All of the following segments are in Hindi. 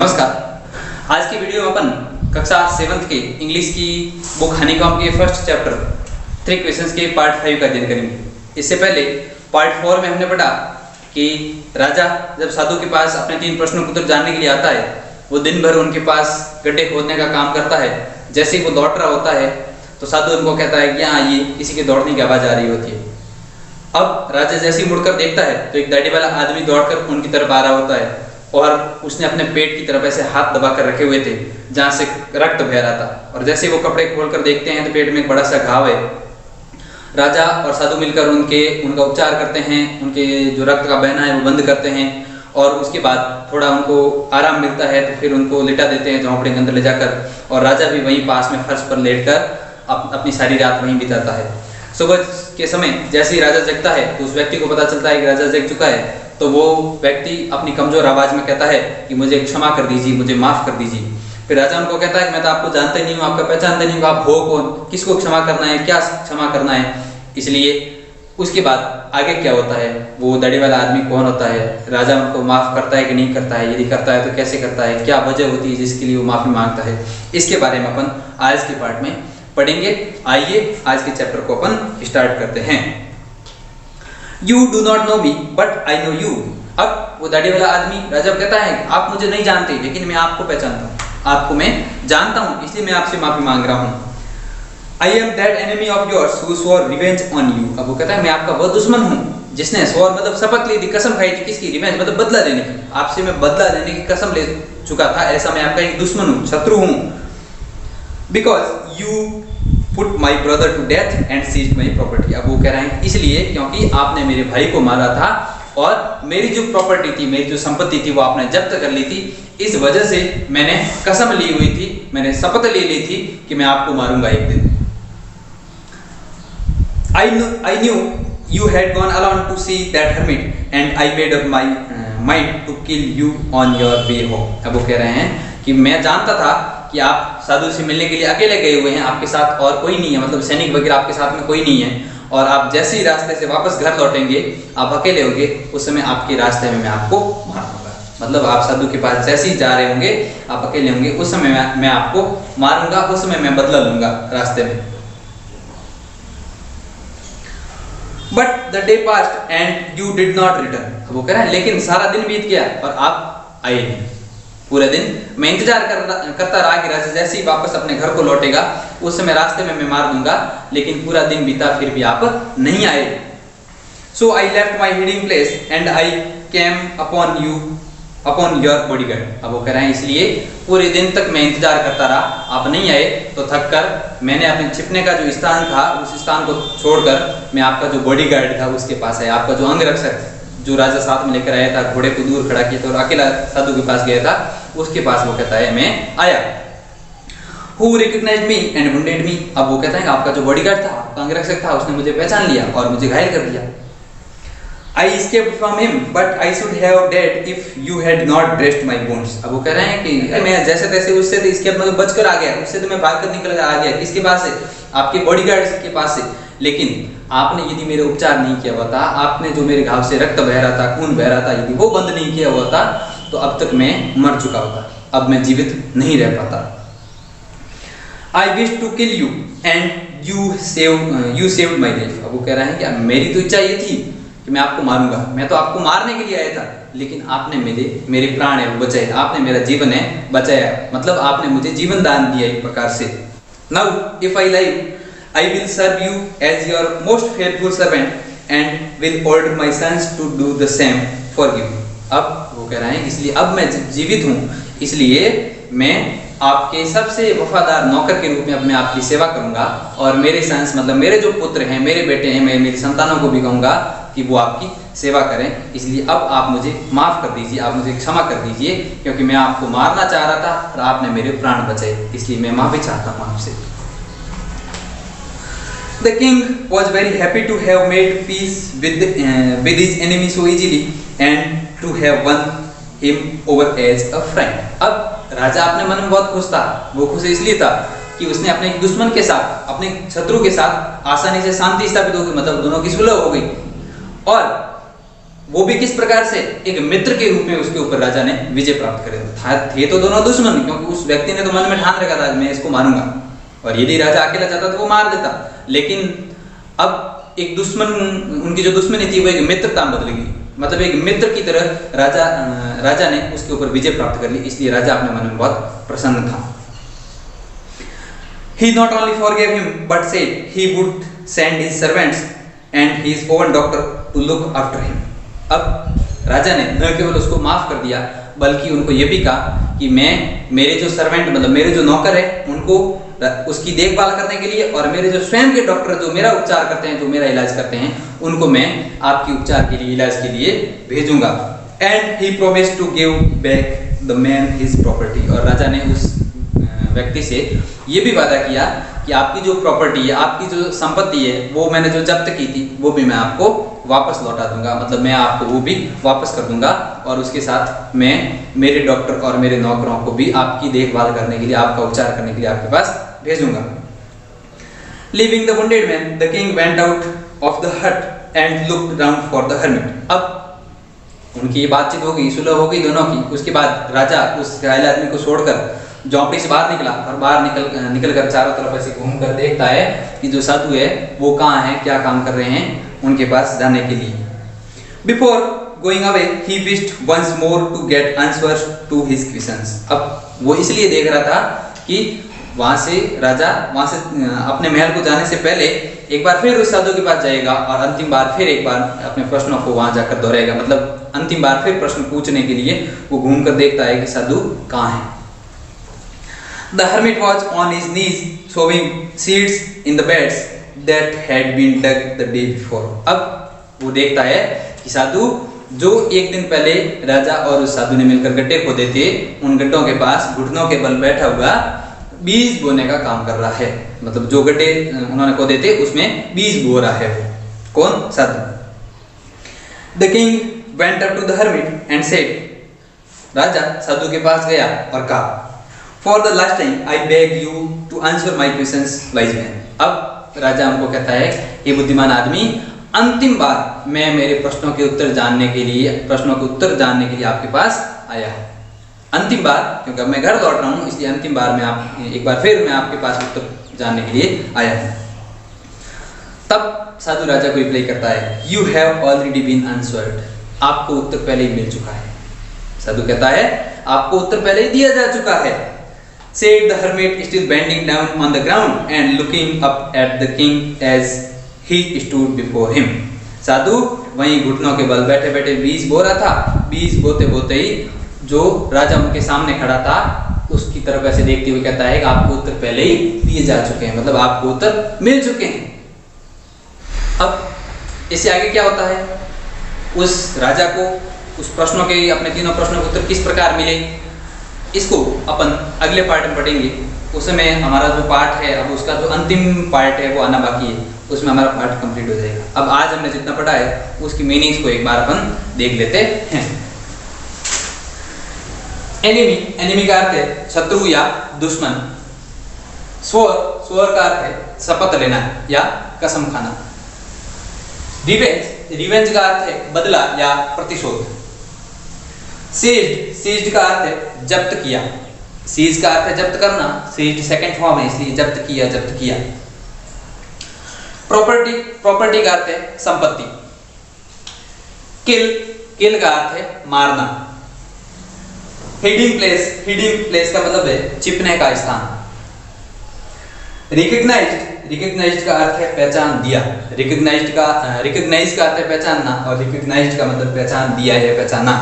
नमस्कार। आज की वीडियो में अपन कक्षा 7th के इंग्लिश की बुक हनीकॉम्ब के फर्स्ट चैप्टर 3 क्वेश्चंस के पार्ट 5 का अध्ययन करेंगे। इससे पहले पार्ट 4 में हमने पढ़ा कि राजा जब साधु के पास अपने 3 प्रश्नों का उत्तर जानने के लिए आता है, वो दिन भर उनके पास गड्ढे खोदने का काम करता है। जैसे ही वो लौट रहा होता है तो साधु उनको कहता है कि हाँ, ये किसी के दौड़ने की आवाज आ रही होती है। अब राजा जैसे ही मुड़कर देखता है तो एक दाढ़ी वाला आदमी दौड़कर उनकी तरफ आ रहा होता है और उसने अपने पेट की तरफ ऐसे हाथ दबा कर रखे हुए थे जहां से रक्त बह रहा था। और जैसे वो कपड़े खोलकर देखते हैं तो पेट में एक बड़ा सा घाव है। राजा और साधु मिलकर उनका उपचार करते हैं, उनके जो रक्त का बहना है वो बंद करते हैं और उसके बाद थोड़ा उनको आराम मिलता है तो फिर उनको लिटा देते हैं झोंपड़े के अंदर ले जाकर। और राजा भी वहीं पास में फर्श पर लेटकर अपनी सारी रात वहीं बिताता है। सुबह के समय जैसे ही राजा जगता है तो उस व्यक्ति को पता चलता है कि राजा जग चुका है। तो वो व्यक्ति अपनी कमजोर आवाज में कहता है कि मुझे क्षमा कर दीजिए, मुझे माफ कर दीजिए। फिर राजा उनको कहता है कि मैं तो आपको जानता ही नहीं हूँ, आपका पहचानता नहीं हूँ, आप हो कौन, किसको क्षमा करना है, क्या क्षमा करना है। इसलिए उसके बाद आगे क्या होता है, वो दाढ़ी वाला आदमी कौन होता है, राजा उनको माफ करता है कि नहीं करता है, यदि करता है तो कैसे करता है, क्या वजह होती है जिसके लिए वो माफी मांगता है, इसके बारे में अपन आज के पार्ट में पढ़ेंगे। आइए आज के चैप्टर को अपन स्टार्ट करते हैं। You do not know me, but I know you। अब वो दाढ़ी वाला आदमी राजा कहता है आप मुझे नहीं जानते लेकिन मैं आपको पहचानता हूँ, आपको मैं जानता हूँ, इसलिए मैं आपसे माफी मांग रहा हूँ। I am that enemy of yours who swore revenge on you। अब वो कहता है मैं आपका वो दुश्मन हूँ जिसने स्वॉर मतलब शपथ ली थी, कसम खाई थी, किसकी, रिवेंज मतलब बदला लेने की, आपसे मैं बदला लेने की कसम ले चुका था, ऐसा मैं आपका एक दुश्मन हूँ, शत्रु हूँ। Because you put my brother to death and seized my property। अब वो कह रहे हैं इसलिए क्योंकि आपने मेरे भाई को मारा था और मेरी जो प्रॉपर्टी थी, मेरी जो संपत्ति थी वो आपने जब्त कर ली थी। इस वजह से मैंने कसम ली हुई थी, मैंने शपथ ले ली थी कि मैं आपको मारूंगा एक दिन। I knew you had gone alone to see that hermit and I made up my mind to kill you on your way home। अब वो कह रहे हैं कि मैं जानता था कि आप साधु से मिलने के लिए अकेले गए हुए हैं, आपके साथ और कोई नहीं है, मतलब सैनिक वगैरह आपके साथ में कोई नहीं है, और आप जैसे ही रास्ते से वापस घर लौटेंगे, आप अकेले होंगे, उस समय आपके रास्ते में मैं आपको मार दूंगा। मतलब आप साधु के पास जैसे ही जा रहे होंगे, आप अकेले होंगे, उस समय मैं आपको मारूंगा, उस समय मैं बदला लूंगा रास्ते में। But the day past and you did not return. वो कह रहे हैं लेकिन सारा दिन बीत गया और आप आए नहीं। पूरे दिन मैं इंतजार करता रहा कि राजा जैसे ही वापस अपने घर को लौटेगा उस समय रास्ते में मैं मार दूंगा, लेकिन पूरा दिन बीता फिर भी आप नहीं आए। So I left my hiding place and I came upon your bodyguard. अब वो कह रहे हैं इसलिए पूरे दिन तक मैं इंतजार करता रहा, आप नहीं आए तो थक कर मैंने अपने छिपने का जो स्थान था उस स्थान को छोड़कर मैं आपका जो बॉडीगार्ड था उसके पास आया, आपका जो अंगरक्षक जो राजा साथ में लेकर आया था, घोड़े को दूर खड़ा किया था और अकेला साधु के पास गया था, उसके पास वो कहता है मैं आया। Who recognized me and wounded me। अब वो कहता है आपका जो बॉडीगार्ड था, आपका अंगरक्षक था, उसने मुझे पहचान लिया और मुझे घायल कर दिया। I escaped from him, but I should have died if you had not dressed my wounds। अब वो कह रहे हैं कि मैं जैसे तैसे उससे तो इसके मतलब बचकर आ गया, उससे तो मैं भागकर निकल आ गया, किसके पास से, आपके बॉडीगार्ड के पास से। लेकिन आपने यदि मेरे उपचार नहीं किया हुआ था, आपने जो मेरे घाव से रक्त बह रहा था, खून बह रहा था, यदि वो बंद नहीं किया हुआ था तो अब तक मैं मर चुका होता, अब मैं जीवित नहीं रह पाता। I wish to kill you and you saved my life। अब वो कह रहे हैं कि मेरी तो इच्छा ये थी कि मैं आपको मारूंगा, मैं तो आपको मारने के लिए आया था, लेकिन आपने मेरे प्राण है वो बचाए, आपने मेरा जीवन है बचाया, मतलब आपने मुझे जीवन दान दिया एक प्रकार से। Now if I live I will serve you as your most faithful servant and will order my sons to do the same for you। अब वो कह रहे हैं इसलिए अब मैं जीवित हूँ, इसलिए मैं आपके सबसे वफादार नौकर के रूप में अब मैं आपकी सेवा करूंगा और मेरे सन्स मतलब मेरे जो पुत्र हैं, मेरे बेटे हैं, मैं मेरी संतानों को भी कहूंगा कि वो आपकी सेवा करें। इसलिए अब आप मुझे माफ कर दीजिए, आप मुझे क्षमा कर दीजिए, क्योंकि मैं आपको मारना चाह रहा था और आपने मेरे प्राण बचाए, इसलिए मैं माफी चाहता हूँ आपसे। The king was very happy to have made peace with his enemy so easily and to have won him over as a friend। अब राजा अपने मन में बहुत खुश था, वो खुश इसलिए था कि उसने अपने दुश्मन के साथ, अपने शत्रु के साथ आसानी से शांति स्थापित हो गई, मतलब दोनों की सुलह हो गई। और वो भी किस प्रकार से, एक मित्र के रूप में उसके ऊपर राजा ने विजय प्राप्त करे था। थे तो दोनों दुश्मन, क्योंकि उस व्यक्ति ने तो मन में ठान रखा था मैं इसको मारूंगा, और यदि राजा अकेला चाहता तो वो मार देता, लेकिन अब एक दुश्मन, उनकी जो दुश्मनी थी वो एक मित्रता में बदल गई, मतलब एक मित्र की तरह राजा ने उसके ऊपर विजय प्राप्त कर ली, इसलिए राजा अपने मन में बहुत प्रसन्न था। He not only forgave him but said he would send his servants and his own doctor to look after him. अब राजा ने न केवल उसको माफ कर दिया बल्कि उनको ये भी कहा कि मैं मेरे जो सर्वेंट, मतलब मेरे जो नौकर है, उनको उसकी देखभाल करने के लिए, और मेरे जो स्वयं के डॉक्टर जो मेरा उपचार करते हैं, जो मेरा इलाज करते हैं, उनको मैं आपकी उपचार के लिए, इलाज के लिए भेजूंगा। And he promised to give back the man his property, और राजा ने उस व्यक्ति से ये भी वादा किया कि आपकी जो प्रॉपर्टी है, आपकी जो संपत्ति है, वो मैंने जो जब्त की थी वो भी मैं आपको वापस लौटा दूंगा, मतलब मैं आपको वो भी वापस कर दूंगा, और उसके साथ मैं मेरे डॉक्टर और मेरे नौकरों को भी आपकी देखभाल करने के लिए, आपका उपचार करने के लिए आपके पास भेजूंगा। Leaving the wounded man, the king went out of the hut and looked round for the hermit. अब उनकी बातचीत हो गई, सुलह हो गई दोनों की। उसके बाद राजा उस घायल आदमी को छोड़कर झोंपड़ी से बाहर निकला, और बाहर निकल कर चारों तरफ ऐसे घूम कर देखता है कि जो साधु है वो कहाँ है, क्या काम कर रहे हैं, उनके पास जाने के लिए। Before going away, he wished once more to get answers to his questions. अब वो इसलिए देख रहा था कि वहां से राजा वहां से अपने महल को जाने से पहले एक बार फिर उस साधु के पास जाएगा, और अंतिम बार फिर एक बार अपने प्रश्नों को वहां जाकर दोहराएगा, मतलब अंतिम बार फिर प्रश्न पूछने के लिए वो घूम कर देखता है कि साधु कहाँ है। The hermit was on his knees sowing seeds in the beds that had been dug the day before. अब वो देखता है कि साधु जो एक दिन पहले राजा और उस साधु ने मिलकर गड्ढे खोदे थे, उन गड्ढों के पास घुटनों के बल बैठा हुआ बीज बोने का काम कर रहा है, मतलब जो गड्ढे उन्होंने खोदे थे उसमें बीज बो रहा है वो। कौन? साधु। The king went up to the hermit and said, राजा साधु के पास गया और कहा, For the last time I beg you to answer my questions, wise man. अब राजा हमको कहता है, ये बुद्धिमान आदमी, अंतिम बार मैं मेरे प्रश्नों के उत्तर जानने के लिए, प्रश्नों के उत्तर जानने के लिए आपके पास आया है। अंतिम बार, क्योंकि अब मैं घर लौट रहा हूँ, इसलिए अंतिम बार मैं एक बार फिर मैं आपके पास उत्तर जानने के लिए आया हूँ। तब साधु राजा को रिप्लाई करता है, You have already been answered. आपको उत्तर पहले ही मिल चुका है। साधु कहता है, आपको उत्तर पहले ही दिया जा चुका है। Said the hermit, still bending down on the ground and looking up at the king as he stood before him. साधु वहीं घुटनों के बल बैठे बैठे बीज बो रहा था। बीज बोते बोते ही जो राजा उनके सामने खड़ा था उसकी तरफ ऐसे देखते हुए कहता है कि आपको उत्तर पहले ही दिए जा चुके हैं, मतलब आपको उत्तर मिल चुके हैं। अब इससे आगे क्या होता है, उस राजा को उस प्रश्नों के, अपने तीनों प्रश्नों के उत्तर किस प्रकार मिले, इसको अपन अगले पार्ट में पढ़ेंगे। उसमें हमारा जो पार्ट है, अब उसका जो अंतिम पार्ट है वो आना बाकी है, उसमें हमारा पार्ट कंप्लीट हो जाएगा। अब आज हमने जितना पढ़ा है उसकी मीनिंग्स को एक बार अपन देख लेते हैं। एनिमी, एनिमी का अर्थ है शत्रु या दुश्मन। स्वर, स्वर का अर्थ है शपथ लेना या कसम खाना। रिवेंज, रिवेंज का अर्थ है बदला या प्रतिशोध। सीज्ड, सीज्ड का अर्थ है जब्त किया। सीज का अर्थ है जब्त करना, सीज्ड सेकंड फॉर्म है इसलिए जब्त किया, जब्त किया। प्रॉपर्टी, प्रॉपर्टी का अर्थ है संपत्ति। किल, किल का अर्थ है मारना। हिडिंग प्लेस, हिडिंग प्लेस का मतलब है छिपने का स्थान। रिकग्नाइज्ड, रिकग्नाइज्ड का अर्थ है पहचान दिया। रिकग्नाइज्ड का, रिकग्नाइज का अर्थ है पहचानना, और रिकग्नाइज्ड का मतलब पहचान दिया है, पहचाना।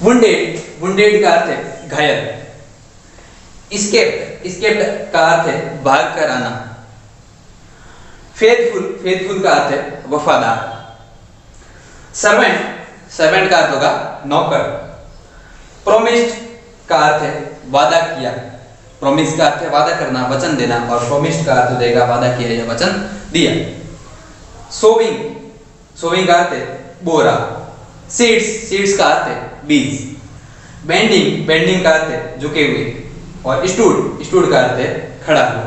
वुंडेड, वुंडेड का अर्थ है घायल। एस्केप्ड, एस्केप्ड का अर्थ है भाग कर आना। फेथफुल, फेथफुल का अर्थ है वफादार। सर्वेंट, सर्वेंट का अर्थ होगा नौकर। प्रोमिस्ड का अर्थ है वादा किया। प्रोमिस का अर्थ है वादा करना, वचन देना, और प्रोमिस्ड का अर्थ हो जाएगा वादा किया या वचन दिया। सोविंग, सोविंग का अर्थ है बोरा। सीड्स, सीड्स का अर्थ है बीज। बेंडिंग, बेंडिंग का अर्थ है झुके हुए, और स्टूड, स्टूड का अर्थ है खड़ा हुआ।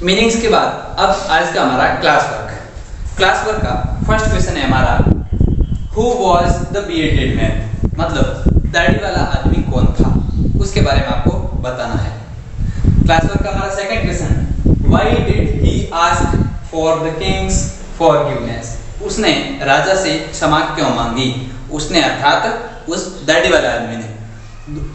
मीनिंग्स के बाद अब आज का हमारा क्लास वर्क। क्लास वर्क का फर्स्ट क्वेश्चन है हमारा, who was the bearded man, मतलब दाढ़ी वाला आदमी कौन था, उसके बारे में आपको बताना है। क्लास वर्क का हमारा second question, why did he ask for the Kings forgiveness, उसने राजा से क्षमा क्यों मांगी, उसने अर्थात उस दाढ़ी वाले आदमी ने।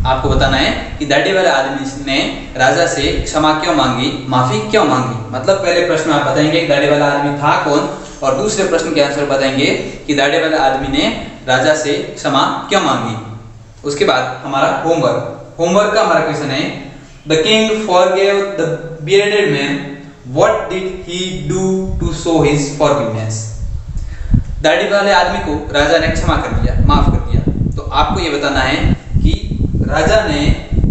आपको बताना है कि दाढ़ी वाले आदमी ने राजा से क्षमा क्यों मांगी, माफी क्यों मांगी। मतलब पहले प्रश्न में आप बताएंगे कि दाढ़ी वाला आदमी था कौन, और दूसरे प्रश्न के आंसर बताएंगे कि दाढ़ी वाले आदमी ने राजा से क्षमा क्यों मांगी। उसके बाद हमारा होमवर्क का हमारा क्वेश्चन है, the king forgave the bearded man, what did he do to show his forgiveness, दाढ़ी वाले आदमी को राजा ने क्षमा कर दिया, माफ कर दिया। तो आपको ये बताना है कि राजा ने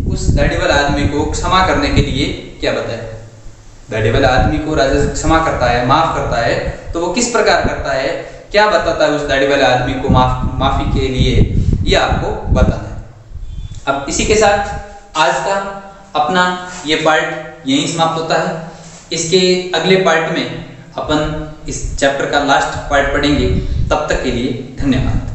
उस दाढ़ी वाले आदमी को क्षमा करने के लिए क्या बताया। दाढ़ी वाले आदमी को राजा से क्षमा करता है, माफ करता है, तो वो किस प्रकार करता है, क्या बताता है उस दाढ़ी वाले आदमी को माफी के लिए, ये आपको बताना है। अब इसी के साथ आज का अपना ये पार्ट यहीं समाप्त होता है। इसके अगले पार्ट में अपन इस चैप्टर का लास्ट पार्ट पढ़ेंगे। तब तक के लिए धन्यवाद।